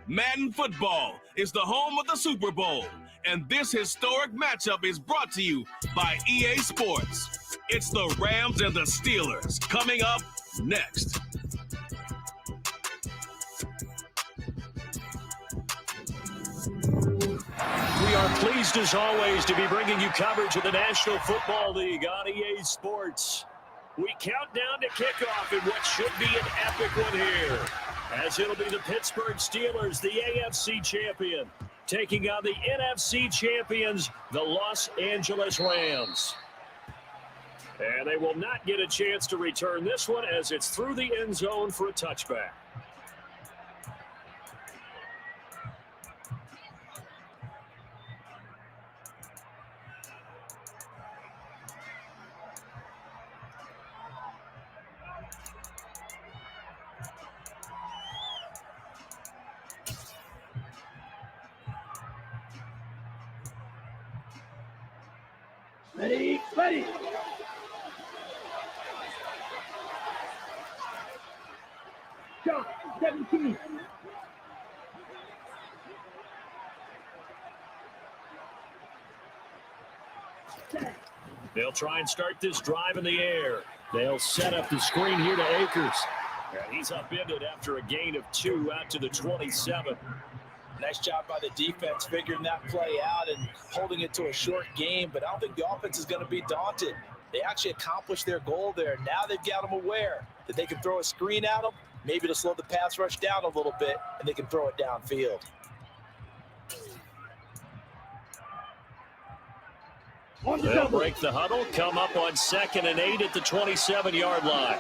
Madden Football is the home of the Super Bowl, and this historic matchup is brought to you by EA Sports. It's the Rams and the Steelers coming up next. We are pleased, as always, to be bringing you coverage of the National Football League on EA Sports. We count down to kickoff in what should be an epic one here, as it'll be the Pittsburgh Steelers, the AFC champion, taking on the NFC champions, the Los Angeles Rams. And they will not get a chance to return this one as it's through the end zone for a touchback. Ready. Shot, 17. They'll try and start this drive in the air. They'll set up the screen here to Akers. And he's upended after a gain of 2 out to the 27. Nice job by the defense figuring that play out and holding it to a short game, but I don't think the offense is going to be daunted. They actually accomplished their goal there. Now they've got them aware that they can throw a screen at them, maybe to slow the pass rush down a little bit, and they can throw it downfield. They'll break the huddle, come up on 2nd and 8 at the 27-yard line.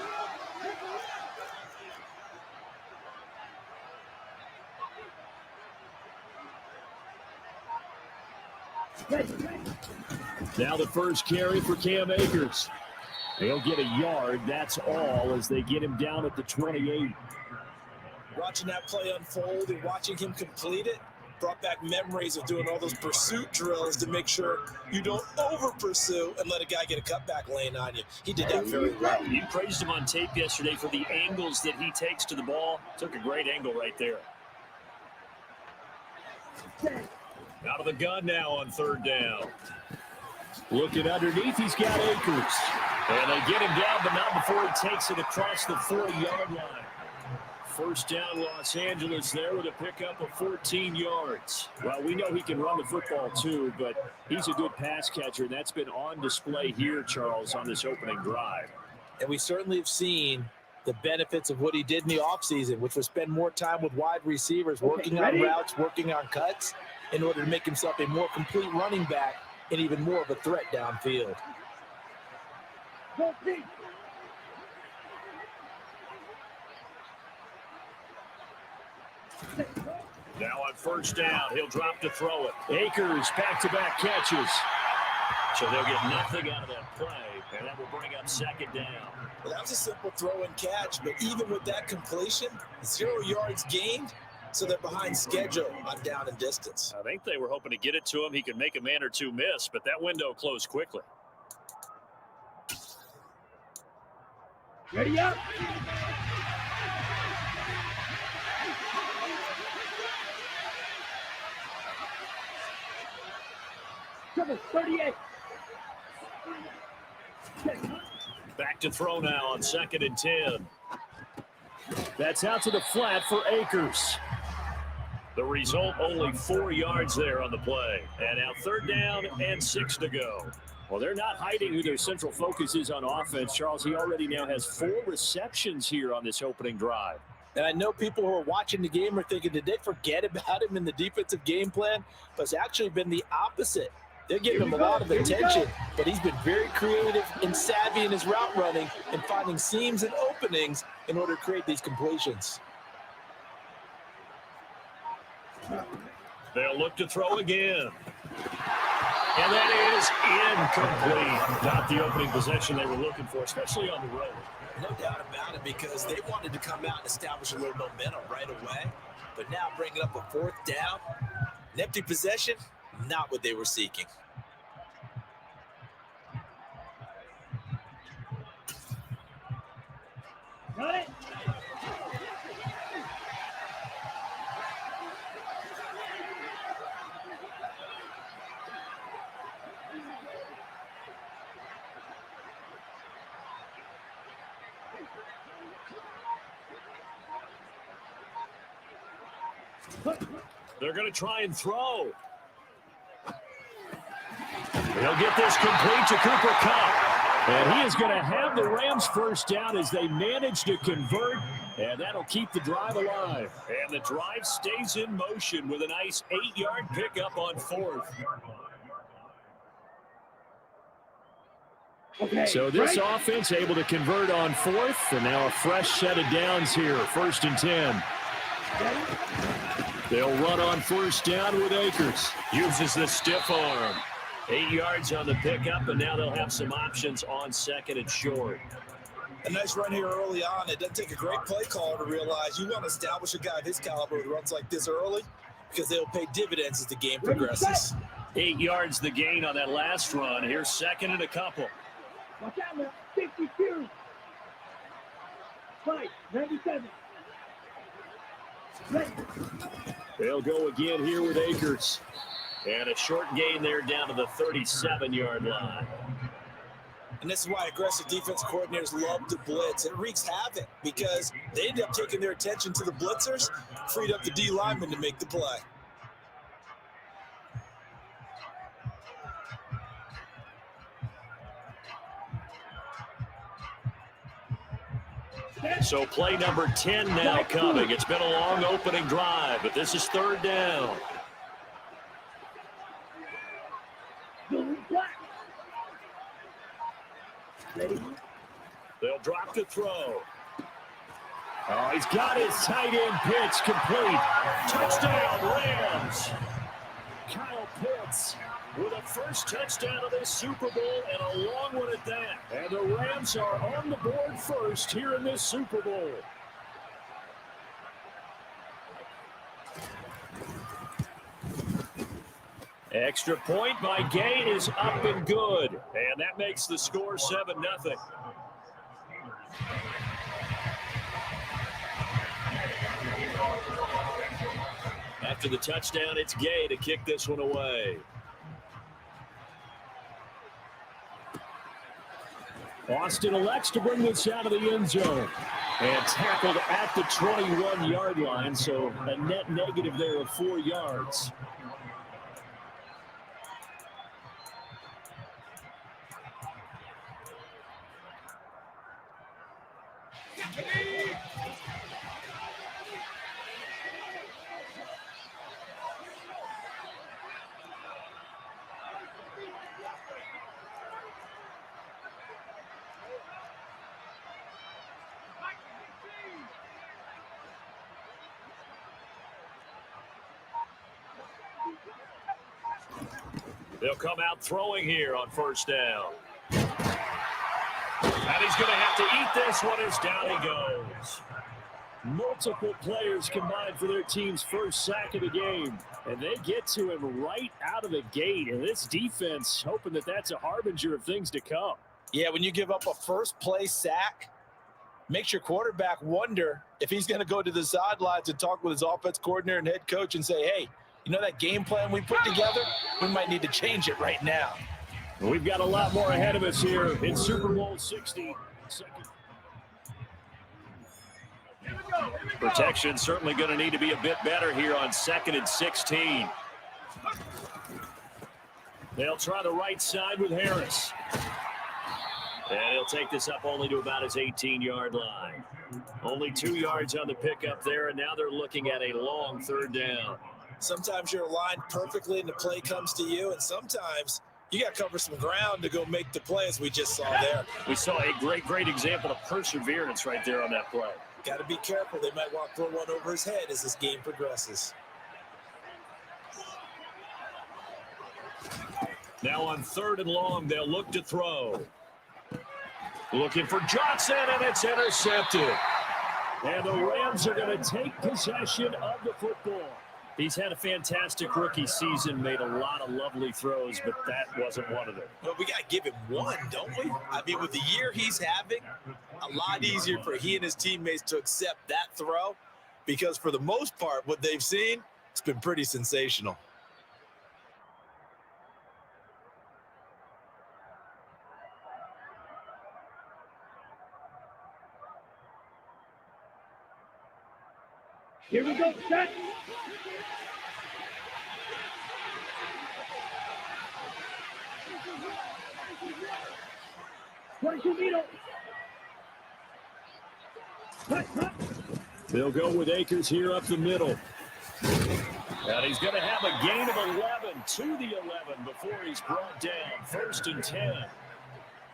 Now the first carry for Cam Akers. They'll get a yard, that's all, as they get him down at the 28. Watching that play unfold and watching him complete it brought back memories of doing all those pursuit drills to make sure you don't over-pursue and let a guy get a cutback lane on you. He did that very well. You praised him on tape yesterday for the angles that he takes to the ball. Took a great angle right there. Out of the gun now on 3rd down. Looking underneath, he's got Akers. And they get him down, but not before he takes it across the 40-yard line. First down, Los Angeles there with a pickup of 14 yards. Well, we know he can run the football too, but he's a good pass catcher, and that's been on display here, Charles, on this opening drive. And we certainly have seen the benefits of what he did in the offseason, which was spend more time with wide receivers, working on routes, working on cuts, in order to make himself a more complete running back and even more of a threat downfield. Now on 1st down, he'll drop to throw it. Akers, back-to-back catches. So they'll get nothing out of that play, and that will bring up 2nd down. Well, that was a simple throw and catch, but even with that completion, 0 yards gained, so they're behind schedule on down and distance. I think they were hoping to get it to him. He could make a man or two miss, but that window closed quickly. Ready up. Number 38. Back to throw now on 2nd and 10. That's out to the flat for Akers. The result, only 4 yards there on the play. And now 3rd down and 6 to go. Well, they're not hiding who their central focus is on offense. Charles, he already now has 4 receptions here on this opening drive. And I know people who are watching the game are thinking, did they forget about him in the defensive game plan? But it's actually been the opposite. They're giving him a lot of attention, but he's been very creative and savvy in his route running and finding seams and openings in order to create these completions. They'll look to throw again. And that is incomplete. Not the opening possession they were looking for, especially on the road. No doubt about it, because they wanted to come out and establish a little momentum right away. But now bringing up a 4th down, an empty possession, not what they were seeking. Got it. They're going to try and throw. They'll get this complete to Cooper Kupp. And he is going to have the Rams first down as they manage to convert. And that'll keep the drive alive. And the drive stays in motion with a nice 8-yard pickup on 4th. Okay, So this right? offense able to convert on 4th. And now a fresh set of downs here. 1st and 10. They'll run on first down with Akers. Uses the stiff arm. 8 yards on the pickup, and now they'll have some options on 2nd and short. A nice run here early on. It doesn't take a great play caller to realize you want to establish a guy of his caliber who runs like this early because they'll pay dividends as the game progresses. 8 yards the gain on that last run. Here's 2nd and a couple. Watch out now. 52. Fight. 97. Ready. They'll go again here with Akers. And a short gain there down to the 37-yard line. And this is why aggressive defense coordinators love to blitz. It wreaks havoc because they end up taking their attention to the blitzers, freed up the D lineman to make the play. So play number 10 now coming. It's been a long opening drive, but this is 3rd down. They'll drop the throw. Oh, he's got his tight end pitch complete. Touchdown, Rams. Kyle Pitts with a first touchdown of this Super Bowl and a long one at that. And the Rams are on the board first here in this Super Bowl. Extra point by Gay is up and good. And that makes the score 7-0. After the touchdown, it's Gay to kick this one away. Austin elects to bring this out of the end zone. And tackled at the 21-yard line, so a net negative there of 4 yards. They'll come out throwing here on first down. And he's going to have to eat this one as down he goes. Multiple players combined for their team's first sack of the game. And they get to him right out of the gate. And this defense hoping that that's a harbinger of things to come. Yeah, when you give up a first play sack, makes your quarterback wonder if he's going to go to the sidelines and talk with his offense coordinator and head coach and say, hey, you know that game plan we put together? We might need to change it right now. We've got a lot more ahead of us here in Super Bowl 60. Protection certainly going to need to be a bit better here on 2nd and 16. They'll try the right side with Harris. And he'll take this up only to about his 18-yard line. Only 2 yards on the pickup there, and now they're looking at a long 3rd down. Sometimes you're aligned perfectly and the play comes to you, and sometimes you got to cover some ground to go make the play, as we just saw there. We saw a great example of perseverance right there on that play. Got to be careful. They might want to throw one over his head as this game progresses. Now on 3rd and long, they'll look to throw. Looking for Johnson, and it's intercepted. And the Rams are going to take possession of the football. He's had a fantastic rookie season, made a lot of lovely throws, but that wasn't one of them. Well, we got to give him one, don't we? I mean, with the year he's having, a lot easier for he and his teammates to accept that throw because for the most part, what they've seen, it's been pretty sensational. Here we go, set. They'll go with Akers here up the middle. And he's going to have a gain of 11 to the 11 before he's brought down. 1st and 10.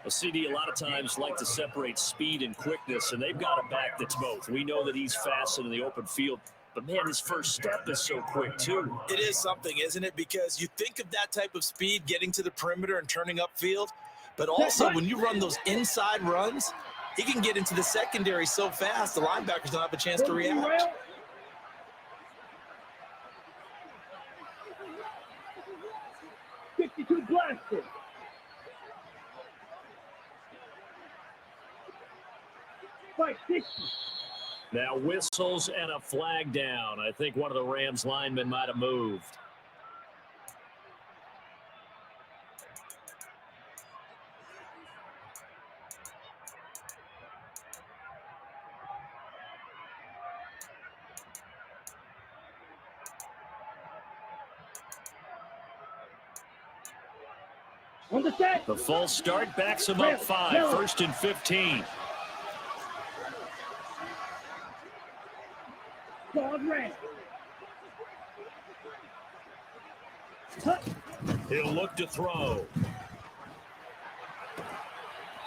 A CD a lot of times like to separate speed and quickness, and they've got a back that's both. We know that he's fast in the open field, but man, his first step is so quick too. It is something, isn't it? Because you think of that type of speed getting to the perimeter and turning upfield, but also when you run those inside runs, he can get into the secondary so fast the linebackers don't have a chance to react. 52 blasted. Fight 60. Now whistles and a flag down. I think one of the Rams linemen might have moved. On the set. The false start backs him up 5. 1st and 15. He'll look to throw.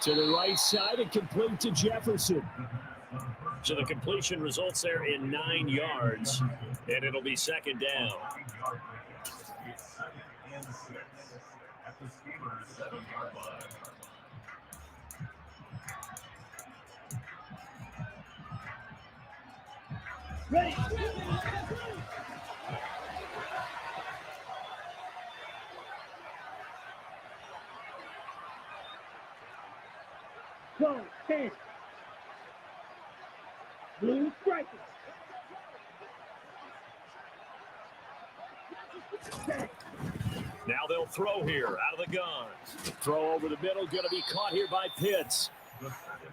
To the right side and complete to Jefferson. So the completion results there in 9 yards, and it'll be 2nd down. Ready. Go, 10. Blue strikers. Now they'll throw here out of the gun. Throw over the middle, going to be caught here by Pitts.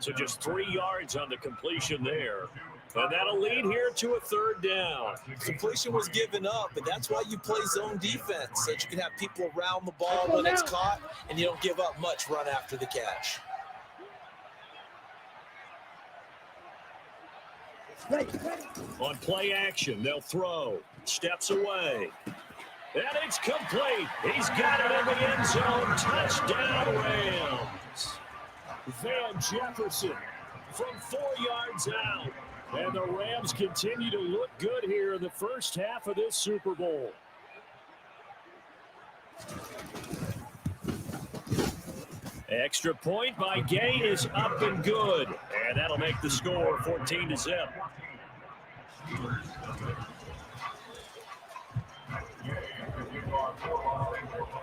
So just 3 yards on the completion there. And that'll lead here to a 3rd down. Completion was given up, but that's why you play zone defense, so that you can have people around the ball when it's caught, and you don't give up much run after the catch. On play action, they'll throw. Steps away. And it's complete. He's got it in the end zone. Touchdown, Rams. Van Jefferson from 4 yards out. And the Rams continue to look good here in the first half of this Super Bowl. Extra point by Gay is up and good. And that'll make the score 14-0.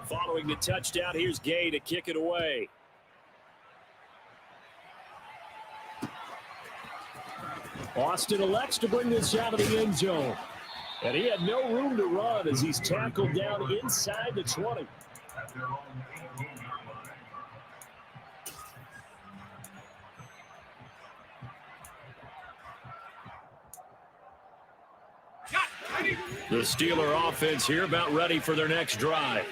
Following the touchdown, here's Gay to kick it away. Austin elects to bring this out of the end zone. And he had no room to run as he's tackled down inside the 20. The Steeler offense here about ready for their next drive.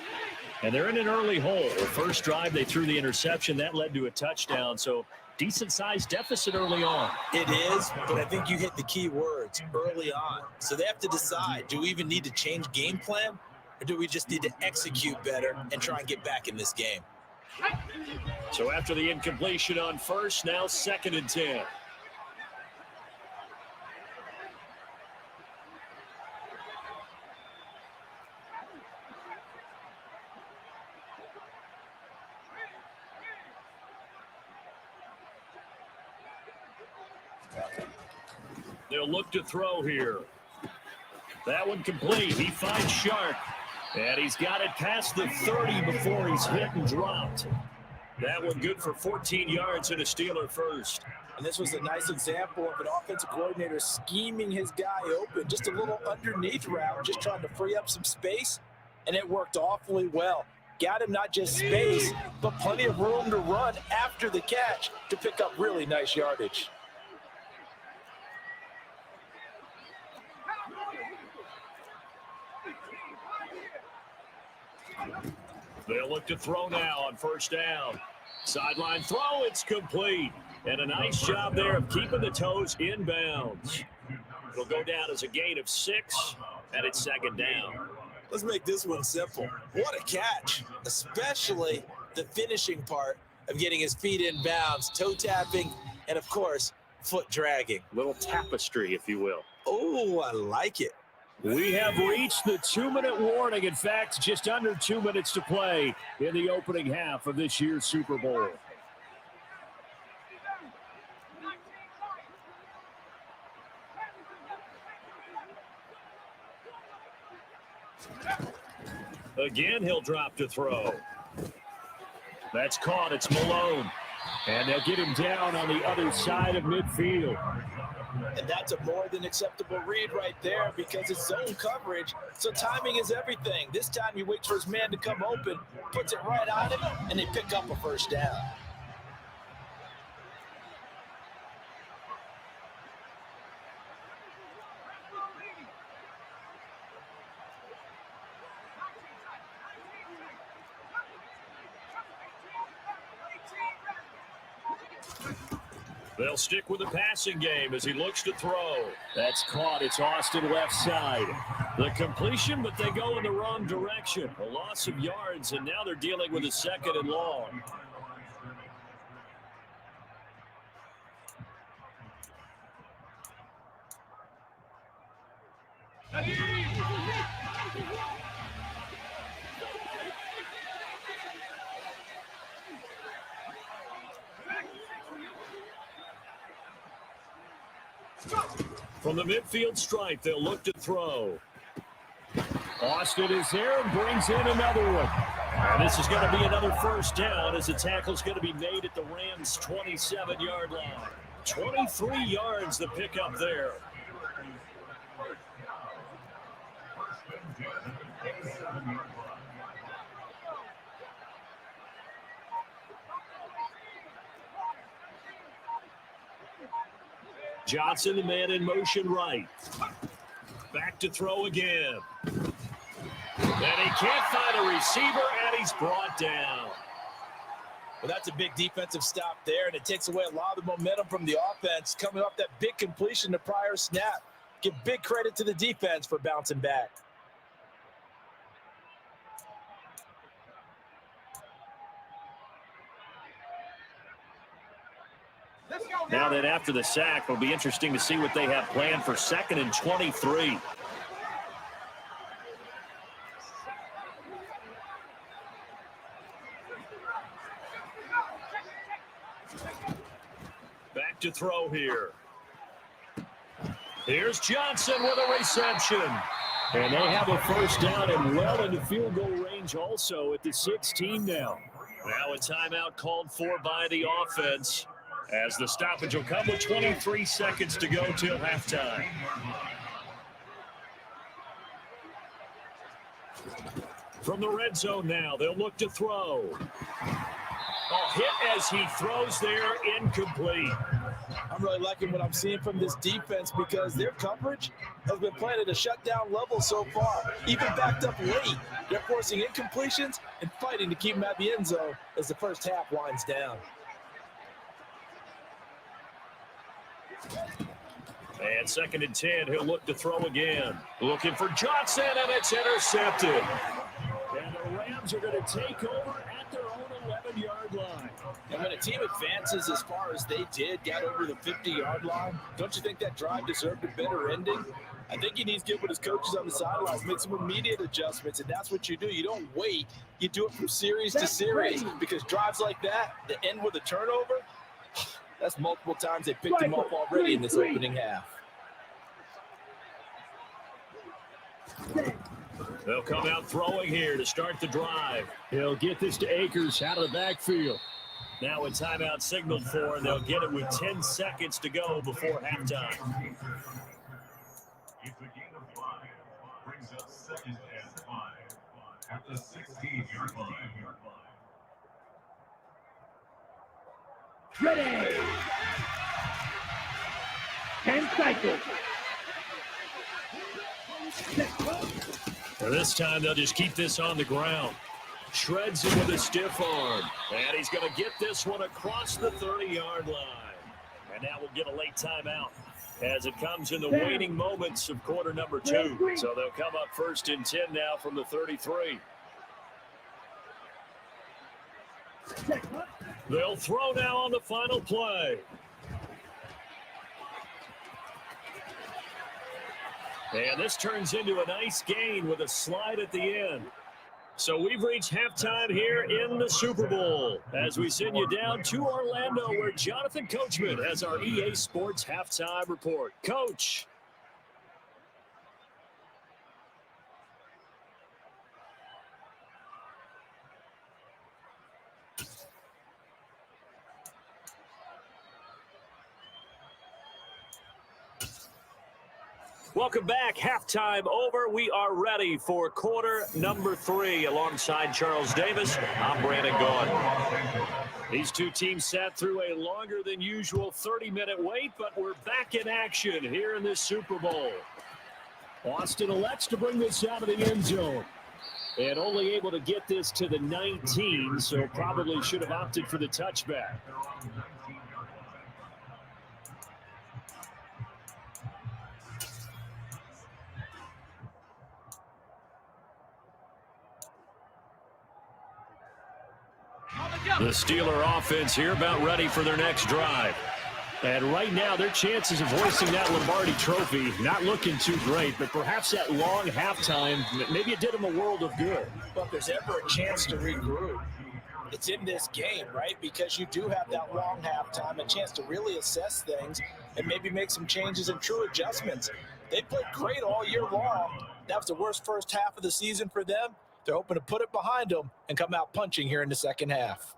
And they're in an early hole. The first drive, they threw the interception. That led to a touchdown. So decent-sized deficit early on. It is, but I think you hit the key words, early on. So they have to decide, do we even need to change game plan, or do we just need to execute better and try and get back in this game? So after the incompletion on first, now 2nd and 10. They'll look to throw here. That one complete. He finds Sharp. And he's got it past the 30 before he's hit and dropped. That one good for 14 yards and a Steeler first. And this was a nice example of an offensive coordinator scheming his guy open. Just a little underneath route, just trying to free up some space. And it worked awfully well. Got him not just space, but plenty of room to run after the catch to pick up really nice yardage. They'll look to throw now on first down. Sideline throw, it's complete. And a nice job there of keeping the toes in bounds. It'll go down as a gain of 6, and it's second down. Let's make this one simple. What a catch, especially the finishing part of getting his feet in bounds, toe tapping, and of course, foot dragging. Little tapestry, if you will. Oh, I like it. We have reached the 2-minute warning. In fact, just under 2 minutes to play in the opening half of this year's Super Bowl. Again, he'll drop to throw. That's caught. It's Malone. And they'll get him down on the other side of midfield. And that's a more than acceptable read right there because it's zone coverage, so timing is everything. This time he waits for his man to come open, puts it right on him, and they pick up a first down. They'll stick with the passing game as he looks to throw. That's caught. It's Austin left side. The completion, but they go in the wrong direction. A loss of yards, and now they're dealing with a second and long. From the midfield stripe, they'll look to throw. Austin is there and brings in another one. And this is going to be another first down as the tackle's going to be made at the Rams' 27-yard line. 23 yards the pickup there. Johnson, the man in motion right. Back to throw again. And he can't find a receiver, and he's brought down. Well, that's a big defensive stop there, and it takes away a lot of the momentum from the offense coming off that big completion the prior snap. Give big credit to the defense for bouncing back. Now that after the sack, it'll be interesting to see what they have planned for 2nd and 23. Back to throw here. Here's Johnson with a reception. And they have a first down and well into field goal range also at the 16 now. Now a timeout called for by the offense, as the stoppage will come with 23 seconds to go till halftime. From the red zone now, they'll look to throw. A hit as he throws there, incomplete. I'm really liking what I'm seeing from this defense because their coverage has been playing at a shutdown level so far. Even backed up late, they're forcing incompletions and fighting to keep them at the end zone as the first half winds down. And 2nd and 10, he'll look to throw again. Looking for Johnson, and it's intercepted. And the Rams are going to take over at their own 11-yard line. And when a team advances as far as they did, got over the 50-yard line, don't you think that drive deserved a better ending? I think he needs to get with his coaches on the sidelines, make some immediate adjustments, and that's what you do. You don't wait. You do it from series to series because drives like that, that end with a turnover, that's multiple times they picked him up already in this opening half. They'll come out throwing here to start the drive. He'll get this to Akers out of the backfield. Now a timeout signaled for, and they'll get it with 10 seconds to go before halftime. It's a gain of 5. Brings up 2nd and 5 at the 16-yard line. Ready. 10 cycles. This time they'll just keep this on the ground. Shreds him with a stiff arm. And he's going to get this one across the 30-yard line. And now we'll get a late timeout as it comes in the waning moments of quarter number 2. So they'll come up 1st and 10 now from the 33. They'll throw now on the final play. And this turns into a nice gain with a slide at the end. So we've reached halftime here in the Super Bowl as we send you down to Orlando where Jonathan Coachman has our EA Sports halftime report. Coach. Welcome back. Halftime over. We are ready for quarter number 3. Alongside Charles Davis, I'm Brandon Gaughan. These two teams sat through a longer than usual 30-minute wait, but we're back in action here in this Super Bowl. Austin elects to bring this out of the end zone. And only able to get this to the 19, so probably should have opted for the touchback. The Steeler offense here about ready for their next drive. And right now, their chances of hoisting that Lombardi trophy not looking too great, but perhaps that long halftime, maybe it did them a world of good. Well, if there's ever a chance to regroup, it's in this game, right? Because you do have that long halftime, a chance to really assess things and maybe make some changes and true adjustments. They played great all year long. That was the worst first half of the season for them. They're hoping to put it behind them and come out punching here in the second half.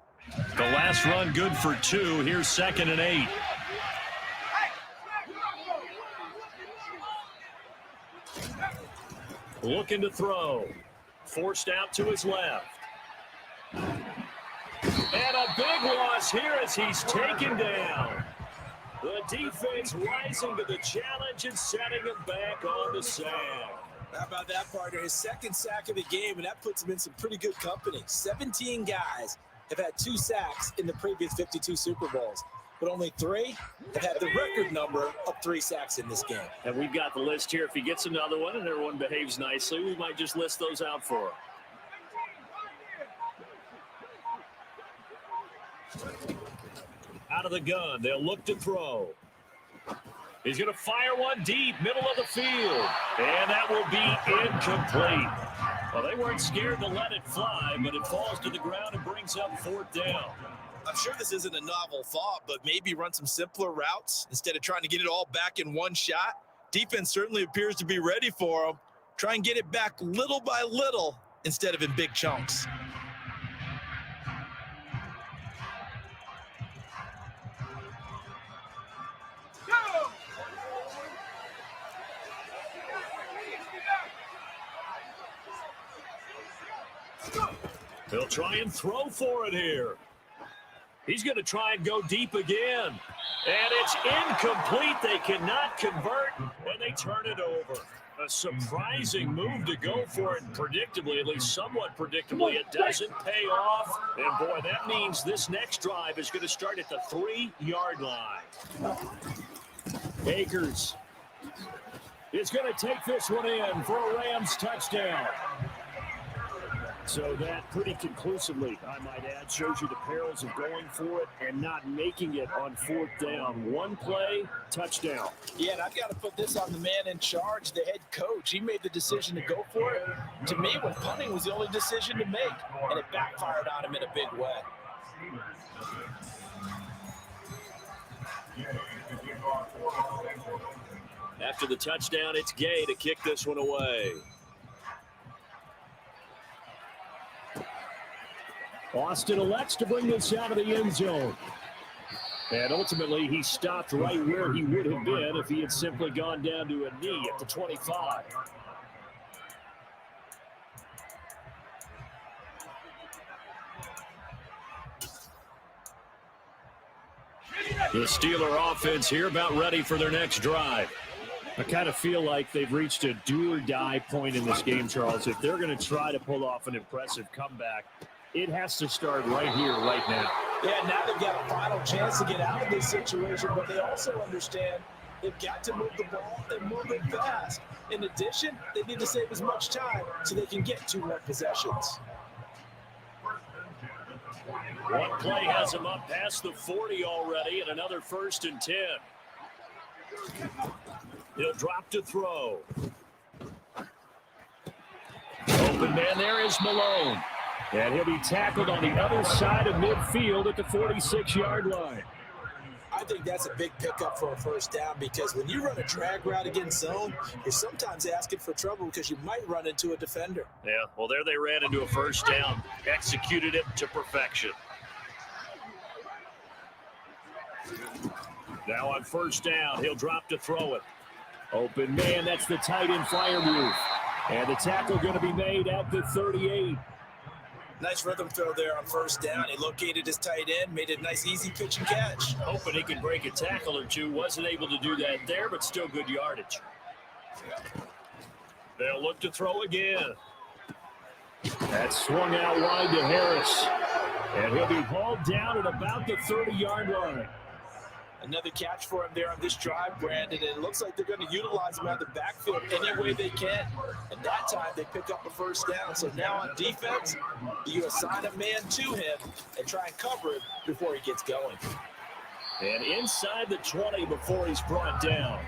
The last run good for 2. Here's 2nd and 8. Looking to throw. Forced out to his left. And a big loss here as he's taken down. The defense rising to the challenge and setting him back on the sand. How about that, partner? His second sack of the game, and that puts him in some pretty good company. 17 guys have had 2 sacks in the previous 52 Super Bowls, but only 3 have had the record number of 3 sacks in this game. And we've got the list here. If he gets another one and everyone behaves nicely, we might just list those out for him. Out of the gun, they'll look to throw. He's going to fire one deep, middle of the field, and that will be incomplete. Well, they weren't scared to let it fly, but it falls to the ground and brings up 4th down. I'm sure this isn't a novel thought, but maybe run some simpler routes instead of trying to get it all back in one shot. Defense certainly appears to be ready for them. Try and get it back little by little instead of in big chunks. They'll try and throw for it here. He's going to try and go deep again. And it's incomplete. They cannot convert, and they turn it over. A surprising move to go for it, predictably, at least somewhat predictably. It doesn't pay off. And, boy, that means this next drive is going to start at the 3-yard line. Akers is going to take this one in for a Rams touchdown. So that pretty conclusively, I might add, shows you the perils of going for it and not making it on 4th down. One play, touchdown. Yeah, and I've got to put this on the man in charge, the head coach. He made the decision to go for it. To me, when punting was the only decision to make, and it backfired on him in a big way. After the touchdown, it's Gay to kick this one away. Austin elects to bring this out of the end zone. And ultimately, he stopped right where he would have been if he had simply gone down to a knee at the 25. The Steeler offense here about ready for their next drive. I kind of feel like they've reached a do-or-die point in this game, Charles. If they're going to try to pull off an impressive comeback, it has to start right here, right now. Yeah, now they've got a final chance to get out of this situation, but they also understand they've got to move the ball and move it fast. In addition, they need to save as much time so they can get 2 more possessions. One play has him up past the 40 already, and another 1st and 10. He'll drop to throw. Open man there is Malone. And he'll be tackled on the other side of midfield at the 46-yard line. I think that's a big pickup for a first down because when you run a drag route against zone, you're sometimes asking for trouble because you might run into a defender. Yeah, well, there they ran into a first down. Executed it to perfection. Now on first down, he'll drop to throw it. Open man, that's the tight end fire move. And the tackle going to be made at the 38. Nice rhythm throw there on first down. He located his tight end, made a nice easy pitch and catch. Hoping he can break a tackle or two. Wasn't able to do that there, but still good yardage. They'll look to throw again. That swung out wide to Harris. And he'll be hauled down at about the 30-yard line. Another catch for him there on this drive, Brandon, and it looks like they're going to utilize him out of the backfield any way they can. And that time, they pick up a first down. So now on defense, you assign a man to him and try and cover it before he gets going. And inside the 20 before he's brought down.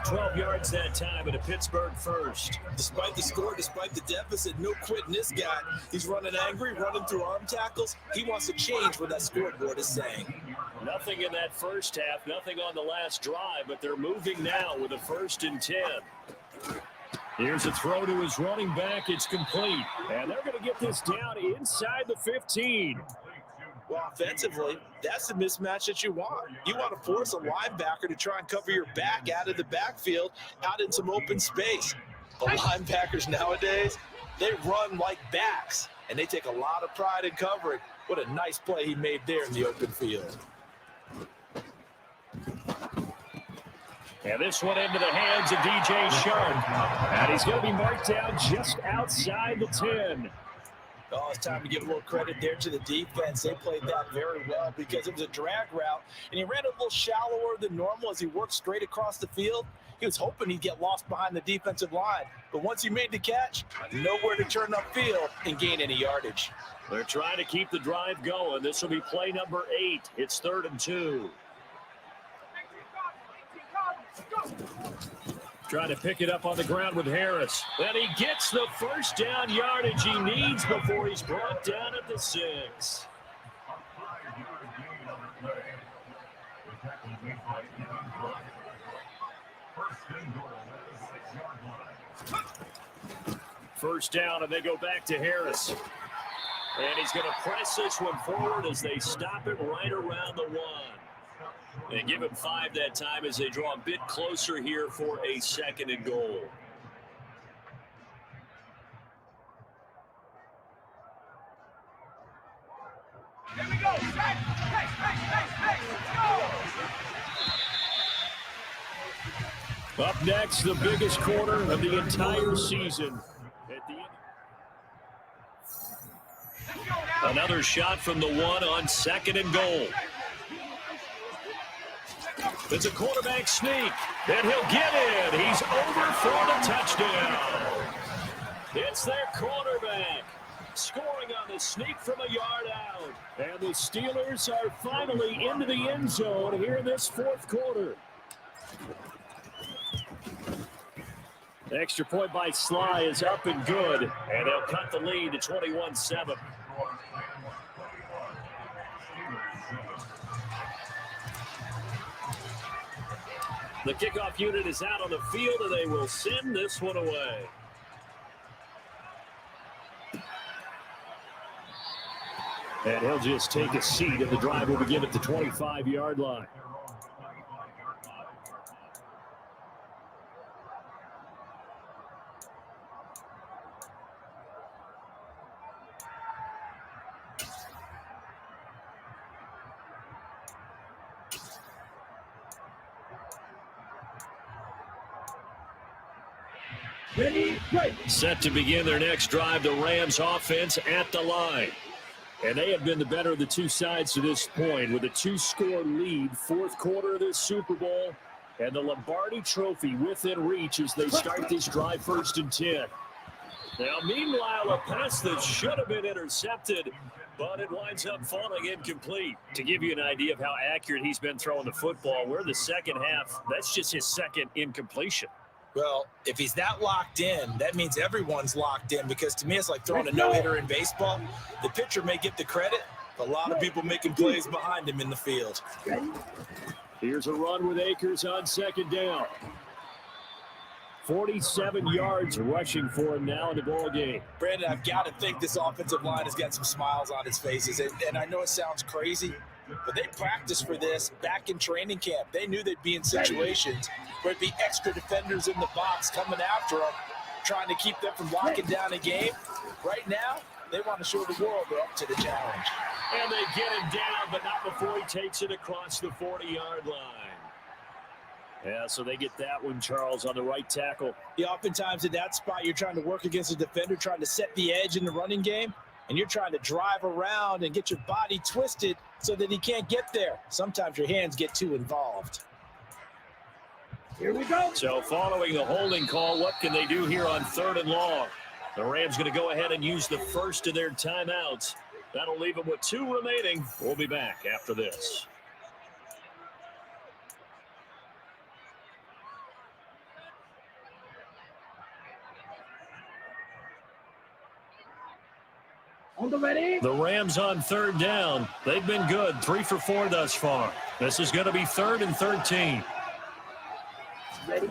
12 yards that time and a Pittsburgh first. Despite the score, despite the deficit, no quitting this guy. He's running angry, running through arm tackles. He wants to change what that scoreboard is saying. Nothing in that first half, nothing on the last drive, but they're moving now with a 1st and 10. Here's a throw to his running back. It's complete. And they're going to get this down inside the 15. Well, offensively, that's the mismatch that you want. You want to force a linebacker to try and cover your back out of the backfield, out in some open space. The linebackers nowadays, they run like backs, and they take a lot of pride in covering. What a nice play he made there in the open field. And this one into the hands of DJ Sharp. And he's going to be marked down just outside the 10. Oh, it's time to give a little credit there to the defense. They played that very well because it was a drag route, and he ran a little shallower than normal as he worked straight across the field. He was hoping he'd get lost behind the defensive line. But once he made the catch, nowhere to turn upfield and gain any yardage. They're trying to keep the drive going. This will be play number 8. It's 3rd and 2. Trying to pick it up on the ground with Harris. And he gets the first down yardage he needs before he's brought down at the 6. First down, and they go back to Harris. And he's going to press this one forward as they stop it right around the 1. They give him 5 that time as they draw a bit closer here for a 2nd and goal. Here we go. Hey, let's go. Up next, the biggest quarter of the entire season. At the end. Another shot from the 1 on 2nd and goal. It's a quarterback sneak, and he'll get in. He's over for the touchdown. It's their quarterback scoring on the sneak from a yard out. And the Steelers are finally into the end zone here in this 4th quarter. The extra point by Sly is up and good, and they'll cut the lead to 21-7. The kickoff unit is out on the field, and they will send this one away. And he'll just take a seat, and the drive will begin at the 25-yard line. Set to begin their next drive, the Rams offense at the line. And they have been the better of the two sides to this point with a 2-score lead, fourth quarter of this Super Bowl, and the Lombardi Trophy within reach as they start this drive 1st and 10. Now, meanwhile, a pass that should have been intercepted, but it winds up falling incomplete. To give you an idea of how accurate he's been throwing the football, we're the second half. That's just his second incompletion. Well, if he's that locked in, that means everyone's locked in, because to me it's like throwing a no-hitter in baseball. The pitcher may get the credit, but a lot of people making plays behind him in the field. Here's a run with Akers on 2nd down. 47 yards rushing for him now in the ball game. Brandon, I've got to think this offensive line has got some smiles on its faces. And I know it sounds crazy, but they practiced for this back in training camp. They knew they'd be in situations where it'd be extra defenders in the box coming after them, trying to keep them from locking down a game. Right now, they want to show the world they're up to the challenge. And they get him down, but not before he takes it across the 40-yard line. Yeah, so they get that one, Charles, on the right tackle. Yeah, oftentimes in that spot, you're trying to work against a defender, trying to set the edge in the running game, and you're trying to drive around and get your body twisted so that he can't get there. Sometimes your hands get too involved. Here we go. So following the holding call, what can they do here on 3rd and long? The Rams going to go ahead and use the first of their timeouts. That'll leave them with 2 remaining. We'll be back after this. On the ready. The Rams on 3rd down. They've been good, 3 for 4 thus far. This is going to be 3rd and 13. Ready.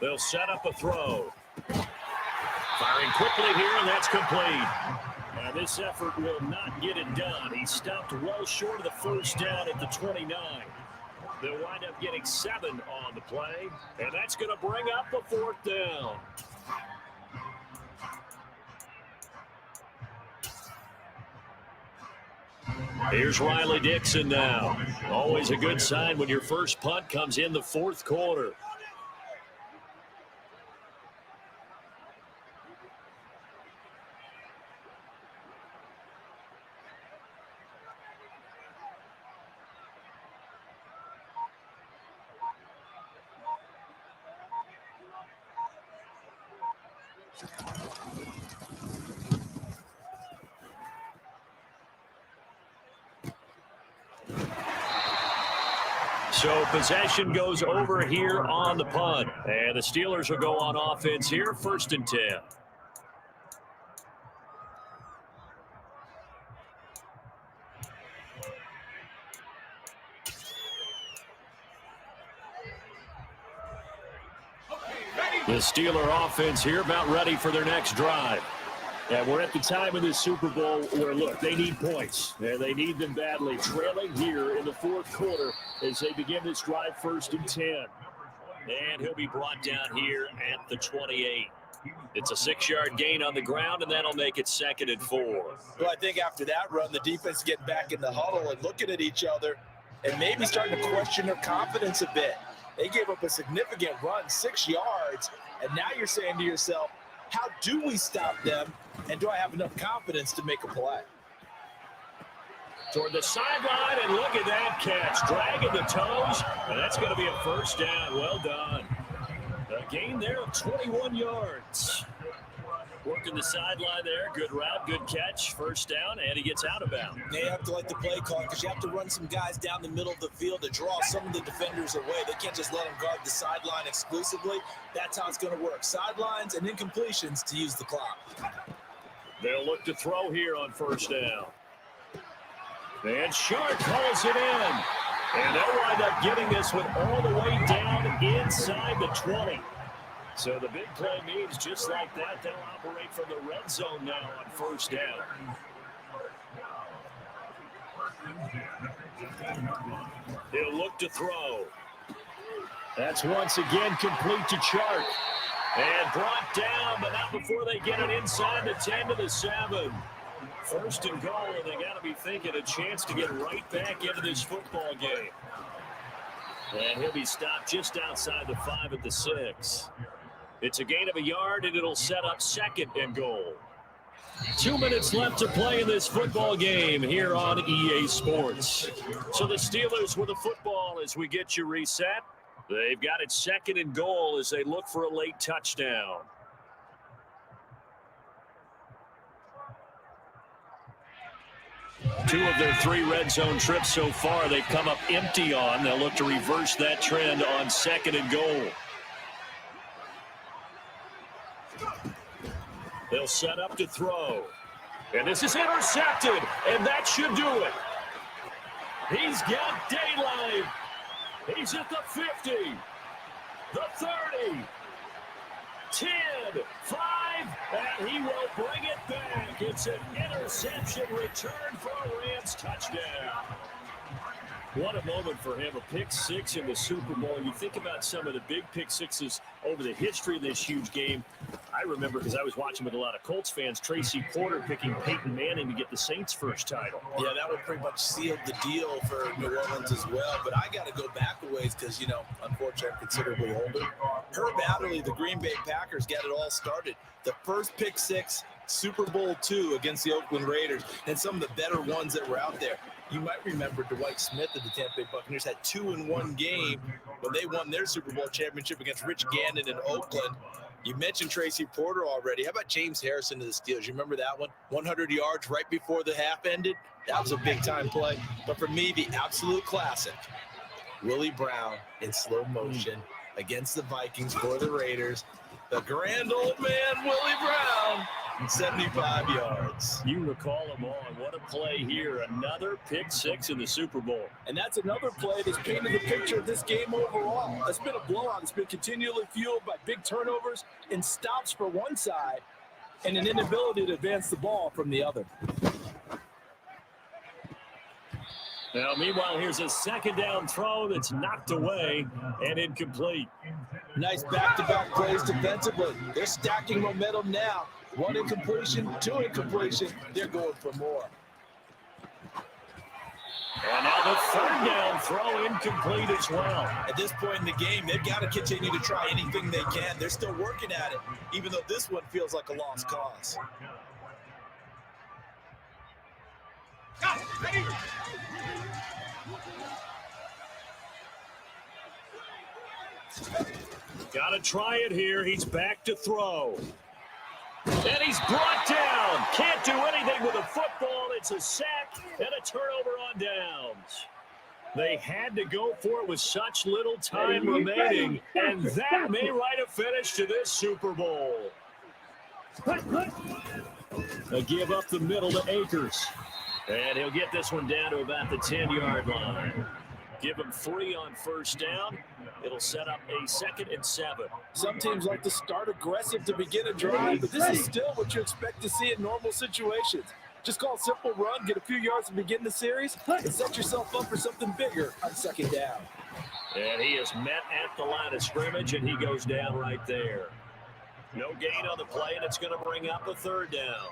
They'll set up a throw. Firing quickly here, and that's complete. Now this effort will not get it done. He stopped well short of the 1st down at the 29. They'll wind up getting 7 on the play, and that's going to bring up a 4th down. Here's Riley Dixon now. Always a good sign when your first punt comes in the 4th quarter. So possession goes over here on the punt. And the Steelers will go on offense here, 1st and 10. The Steeler offense here about ready for their next drive. And we're at the time of this Super Bowl where, look, they need points. And they need them badly. Trailing here in the 4th quarter as they begin this drive, 1st and 10. And he'll be brought down here at the 28. It's a 6-yard gain on the ground, and that'll make it 2nd and 4. Well, I think after that run, the defense getting back in the huddle and looking at each other and maybe starting to question their confidence a bit. They gave up a significant run, 6 yards, and now you're saying to yourself, how do we stop them, and do I have enough confidence to make a play? Toward the sideline, and look at that catch. Dragging the toes, and that's going to be a 1st down. Well done. A gain there of 21 yards. Working the sideline there. Good route, good catch. 1st down, and he gets out of bounds. They have to like the play call because you have to run some guys down the middle of the field to draw some of the defenders away. They can't just let them guard the sideline exclusively. That's how it's going to work. Sidelines and incompletions to use the clock. They'll look to throw here on 1st down. And Sharp calls it in. And they'll wind up getting this one all the way down inside the 20. So the big play means just like that, they'll operate from the red zone now on 1st down. He'll look to throw. That's once again complete to Chark. And brought down, but not before they get it inside the 10 to the 7. 1st and goal, and they got to be thinking a chance to get right back into this football game. And he'll be stopped just outside the 5 at the 6. It's a gain of a yard, and it'll set up 2nd and goal. 2 minutes left to play in this football game here on EA Sports. So the Steelers with the football as we get you reset. They've got it 2nd and goal as they look for a late touchdown. Two of their 3 red zone trips so far they've come up empty on. They'll look to reverse that trend on 2nd and goal. They'll set up to throw. And this is intercepted, and that should do it. He's got daylight. He's at the 50, the 30, 10, 5, and he will bring it back. It's an interception return for a Rams touchdown. What a moment for him, a pick 6 in the Super Bowl. You think about some of the big pick 6s over the history of this huge game. I remember, because I was watching with a lot of Colts fans, Tracy Porter picking Peyton Manning to get the Saints' first title. Yeah, that would pretty much seal the deal for New Orleans as well. But I got to go back a ways because, unfortunately, I'm considerably older. Herb Adderley, the Green Bay Packers, got it all started. The first pick 6, Super Bowl II against the Oakland Raiders, and some of the better ones that were out there. You might remember Dwight Smith of the Tampa Bay Buccaneers had 2 in one game when they won their Super Bowl championship against Rich Gannon in Oakland. You mentioned Tracy Porter already. How about James Harrison to the Steelers? You remember that one? 100 yards right before the half ended? That was a big-time play. But for me, the absolute classic, Willie Brown in slow motion against the Vikings for the Raiders. The grand old man, Willie Brown, 75 yards. You recall them all. What a play here. Another pick 6 in the Super Bowl. And that's another play that's painted the picture of this game overall. It's been a blowout. It's been continually fueled by big turnovers and stops for one side and an inability to advance the ball from the other. Now, meanwhile, here's a 2nd down throw that's knocked away and incomplete. Nice back-to-back plays defensively. They're stacking momentum now. 1 incompletion, 2 incompletion. They're going for more. And now the 3rd down throw incomplete as well. At this point in the game, they've got to continue to try anything they can. They're still working at it, even though this one feels like a lost cause. Got to try it here. He's back to throw. And he's brought down. Can't do anything with a football. It's a sack and a turnover on downs. They had to go for it with such little time remaining, and that may write a finish to this Super Bowl. They give up the middle to Akers. And he'll get this one down to about the 10-yard line. Give him 3 on 1st down. It'll set up a 2nd and 7. Some teams like to start aggressive to begin a drive, but this is still what you expect to see in normal situations. Just call a simple run, get a few yards to begin the series, and set yourself up for something bigger on 2nd down. And he is met at the line of scrimmage, and he goes down right there. No gain on the play, and it's going to bring up a 3rd down.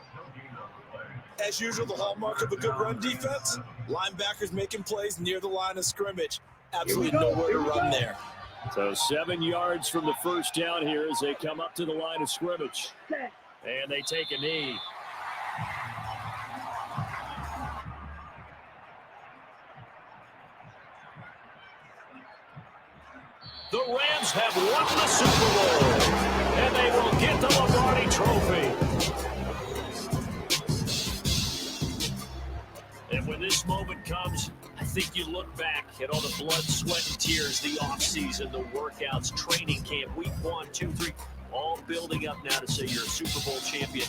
As usual, the hallmark of a good run defense, linebackers making plays near the line of scrimmage. Absolutely nowhere to run there. So 7 yards from the 1st down here as they come up to the line of scrimmage. And they take a knee. The Rams have won the Super Bowl, and they will get the Lombardi Trophy. And when this moment comes, I think you look back at all the blood, sweat, and tears, the offseason, the workouts, training camp, week 1, 2, 3, all building up now to say you're a Super Bowl champion.